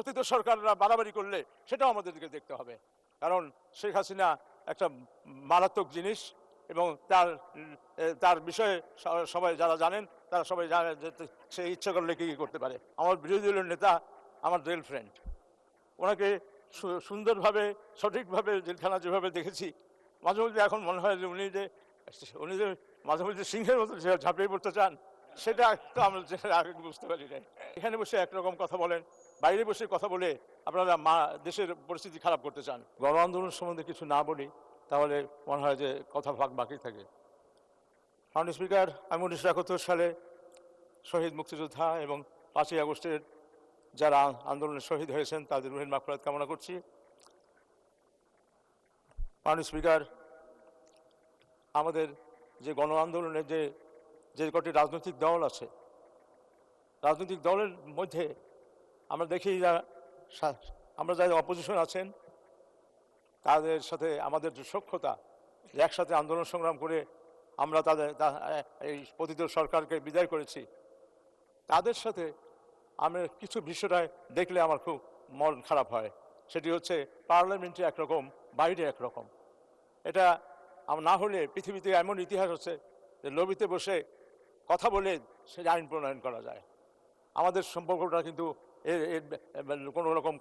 পতিত সরকাররা বাড়াবাড়ি করলে সেটাও আমাদেরকে দেখতে হবে। কারণ শেখ হাসিনা একটা মারাত্মক জিনিস এবং তার বিষয়ে সবাই যারা জানেন তারা সবাই জানে যে সে ইচ্ছা করলে কি করতে পারে। আমার বিরোধী দলের নেতা আমার রেল ফ্রেন্ড, ওনাকে সুন্দরভাবে সঠিকভাবে জেলখানা যেভাবে দেখেছি, মাঝে মধ্যে এখন মনে হয় যে উনি যে মাঝে মধ্যে সিংহের মতো ঝাঁপিয়ে পড়তে চান, সেটা তো আমরা আগে বুঝতে পারি না। এখানে বসে একরকম কথা বলেন, বাইরে বসে কথা বলে আপনারা দেশের পরিস্থিতি খারাপ করতে চান। গণ আন্দোলন সম্বন্ধে কিছু না বলি তাহলে মনে হয় যে কথা বাকি থাকে। মাননীয় স্পিকার, আমি 1971 সালে শহীদ মুক্তিযোদ্ধা এবং 5ই আগস্টের যারা আন্দোলনে শহীদ হয়েছেন তাদের রুহের মাগফিরাত কামনা করছি। মাননীয় স্পিকার, আমাদের যে গণ আন্দোলনের যে কটি রাজনৈতিক দল আছে, রাজনৈতিক দলের মধ্যে আমরা দেখি আমরা যারা অপোজিশন আছেন তাদের সাথে আমাদের যে সখ্যতা, একসাথে আন্দোলন সংগ্রাম করে আমরা এই পতিত সরকারকে বিদায় করেছি, তাদের সাথে আমি কিছু বিষয়টায় দেখলে আমার খুব মন খারাপ হয়। সেটি হচ্ছে পার্লামেন্টে একরকম, বাইরে একরকম। এটা না হলে পৃথিবীতে এমন ইতিহাস হচ্ছে যে লবিতে বসে কথা বলে সে আইন প্রণয়ন করা যায়। আমাদের সম্পর্কটা কিন্তু কোনো রকম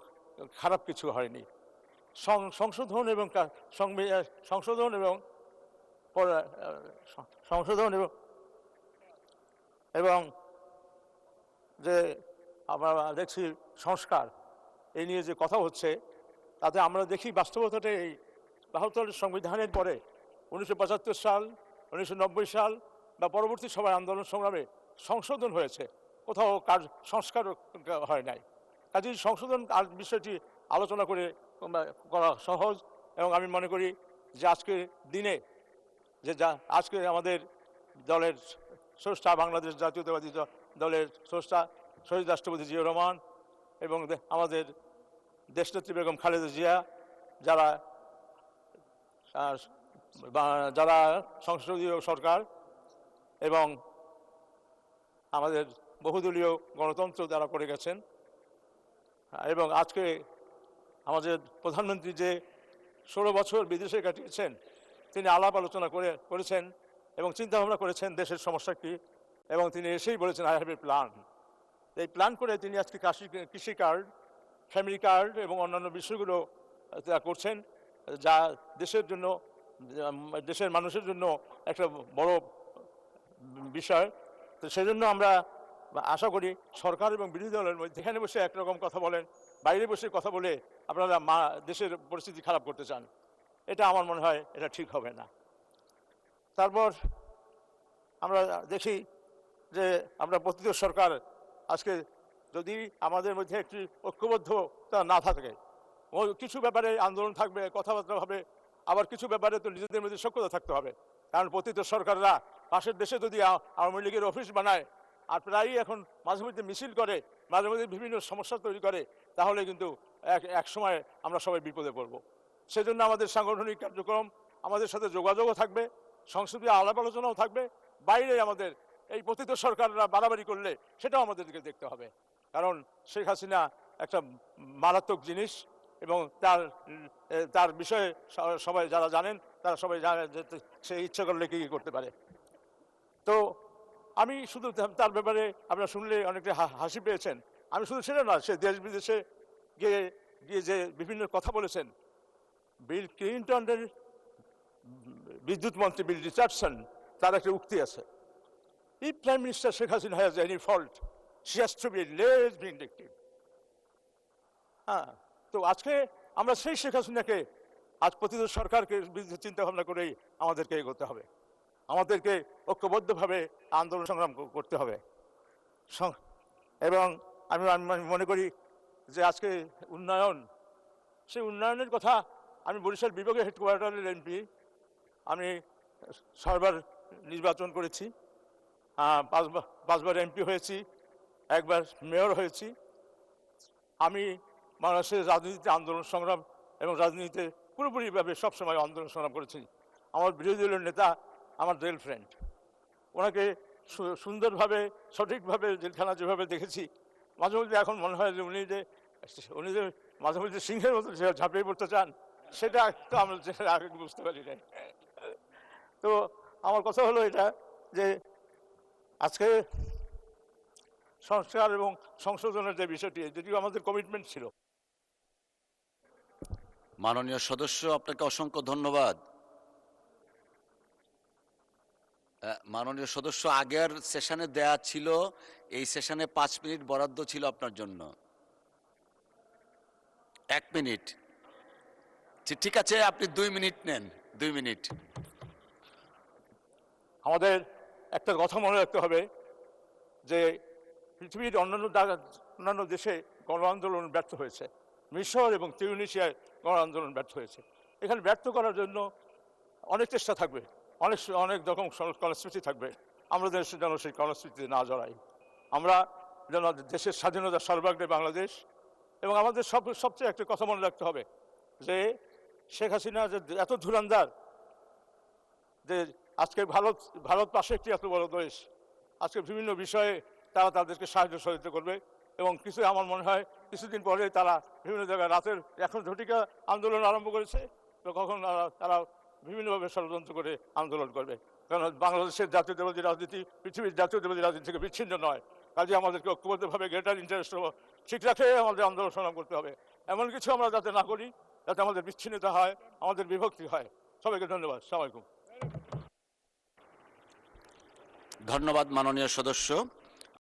খারাপ কিছু হয়নি। সংশোধন এবং এবং যে আমরা দেখছি সংস্কার এই নিয়ে যে কথা হচ্ছে, তাতে আমরা দেখি বাস্তবতাটা এই 72 সংবিধানের পরে 1975 সাল, 1990 সাল বা পরবর্তী সবাই আন্দোলন সংগ্রামে সংশোধন হয়েছে, কোথাও সংস্কার হয় নাই। কাজেই সংশোধন বিষয়টি আলোচনা করা সহজ। এবং আমি মনে করি যে আজকের দিনে আজকে আমাদের দলের স্রষ্টা, বাংলাদেশ জাতীয়তাবাদী দলের স্রষ্টা শহীদ রাষ্ট্রপতি জিয়াউর রহমান এবং আমাদের দেশনেত্রী বেগম খালেদা জিয়া, যারা সংসদীয় সরকার এবং আমাদের বহুদলীয় গণতন্ত্র যারা করে গেছেন, এবং আজকে আমাদের প্রধানমন্ত্রী যে 16 বছর বিদেশে কাটিয়েছেন, তিনি আলাপ আলোচনা করেছেন এবং চিন্তাভাবনা করেছেন দেশের সমস্যা কী, এবং তিনি এসেই বলেছেন আই হ্যাভ এ প্ল্যান। এই প্ল্যান করে তিনি আজকে কৃষি কার্ড, ফ্যামিলি কার্ড এবং অন্যান্য বিষয়গুলো করছেন, যা দেশের মানুষের জন্য একটা বড় বিষয়। তো সেজন্য আমরা আশা করি সরকার এবং বিরোধী দলের মধ্যে এখানে বসে একরকম কথা বলেন, বাইরে বসে কথা বলে আপনারা দেশের পরিস্থিতি খারাপ করতে চান, এটা আমার মনে হয় এটা ঠিক হবে না। তারপর আমরা দেখি যে আমরা পতিত সরকার আজকে যদি আমাদের মধ্যে একটি ঐক্যবদ্ধতা না থাকে, কিছু ব্যাপারে আন্দোলন থাকবে, কথাবার্তা হবে, আবার কিছু ব্যাপারে তো নিজেদের মধ্যে সখ্যতা থাকতে হবে। কারণ পতিত সরকাররা পাশের দেশে যদি আওয়ামী লীগের অফিস বানায় আর প্রায়ই এখন মাঝে মধ্যে মিছিল করে, মাঝে মধ্যে বিভিন্ন সমস্যা তৈরি করে, তাহলে কিন্তু এক সময় আমরা সবাই বিপদে পড়ব। সেজন্য আমাদের সাংগঠনিক কার্যক্রম, আমাদের সাথে যোগাযোগও থাকবে, সংসদীয় আলাপ আলোচনাও থাকবে। বাইরে আমাদের এই পতিত সরকাররা বাড়াবাড়ি করলে সেটাও আমাদেরকে দেখতে হবে। কারণ শেখ হাসিনা একটা মারাত্মক জিনিস এবং তার বিষয়ে সবাই যারা জানেন তারা সবাই জানে যে সে ইচ্ছা করলে কি করতে পারে। তো আমি শুধু তার ব্যাপারে আপনারা শুনলে অনেকটা হাসি পেয়েছেন। আমি শুধু সেটা না, সে দেশ বিদেশে গিয়ে যে বিভিন্ন কথা বলেছেন। বিল ক্লিন্টনের বিদ্যুৎ মন্ত্রী বিল রিচার্ডসন, তার একটা উক্তি আছে, if Prime Minister Sheikh Hasina has any fault, she has to be less vindictive. তো আজকে আমরা সেই শেখ হাসিনাকে আজ পতিত সরকারকে বিরুদ্ধে চিন্তা ভাবনা করেই আমাদেরকে এগোতে হবে, আমাদেরকে ঐক্যবদ্ধভাবে আন্দোলন সংগ্রাম করতে হবে। এবং আমি মনে করি যে আজকে উন্নয়ন, সেই উন্নয়নের কথা, আমি বরিশাল বিভাগীয় হেডকোয়ার্টারের এমপি, আমি 6বার নির্বাচন করেছি, 5বার এমপি হয়েছি, 1বার মেয়র হয়েছি। আমি বাংলাদেশের রাজনীতিতে আন্দোলন সংগ্রাম এবং রাজনীতিতে পুরোপুরিভাবে সবসময় আন্দোলন সংগ্রাম করেছি। আমার বিরোধী দলের নেতা আমার রেল ফ্রেন্ড, ওনাকে সুন্দরভাবে সঠিকভাবে জেলখানা যেভাবে দেখেছি, মাঝে মধ্যে এখন মনে হয় যে উনি উনি যে মাঝে মাঝে সিংহের মতো ঝাঁপিয়ে পড়তে চান, সেটা তো আমরা আগে বুঝতে পারি নাই। তো আমার কথা হলো এটা যে আজকে সংস্কার এবং সংশোধনের যে বিষয়টি, যদিও আমাদের কমিটমেন্ট ছিল। মাননীয় সদস্য, আপনাকে অসংখ্য ধন্যবাদ। মাননীয় সদস্য, আগের সেশনে দেয়া ছিল, এই সেশনে 5 মিনিট বরাদ্দ ছিল আপনার জন্য। 1 মিনিট। ঠিক আছে, আপনি 2 মিনিট নেন, 2 মিনিট। আমাদের একটা কথা মনে রাখতে হবে যে পৃথিবীর অন্যান্য দেশে গণ আন্দোলন ব্যর্থ হয়েছে, মিশর এবং তিউনিসিয়ায় গণ আন্দোলন ব্যর্থ হয়েছে। এখানে ব্যর্থ করার জন্য অনেক চেষ্টা থাকবে, অনেক রকম কর্মসূচি থাকবে। আমরা যেন সেই কর্মসূচিতে না জড়াই। আমরা যেন দেশের স্বাধীনতা সর্বাগ্রে বাংলাদেশ। এবং আমাদের সবচেয়ে একটা কথা মনে রাখতে হবে যে শেখ হাসিনা যে এত ধুরন্ধর, যে আজকে ভারত পাশে একটি এত বড় দেশ, আজকে বিভিন্ন বিষয়ে তারা তাদেরকে সাহায্য সহযোগিতা করবে। এবং আমার মনে হয় কিছুদিন পরে তারা বিভিন্ন জায়গায় রাতের এখন ঝটিকা আন্দোলন আরম্ভ করেছে, তো কখন তারা বিভিন্নভাবে ষড়যন্ত্র করে আন্দোলন করবে। কারণ বাংলাদেশের জাতীয়তাবাদী রাজনীতি পৃথিবীর জাতীয়তাবাদী রাজনীতি থেকে বিচ্ছিন্ন নয়। কাজে আমাদেরকে ঐক্যবদ্ধভাবে গ্রেটার ইন্টারেস্ট ঠিক রাখে আমাদের আন্দোলন সংগ্রাম করতে হবে। এমন কিছু আমরা যাতে না করি যাতে আমাদের বিচ্ছিন্নতা হয়, আমাদের বিভক্তি হয়। সবাইকে ধন্যবাদ। আসসালামু আলাইকুম। ধন্যবাদ মাননীয় সদস্য।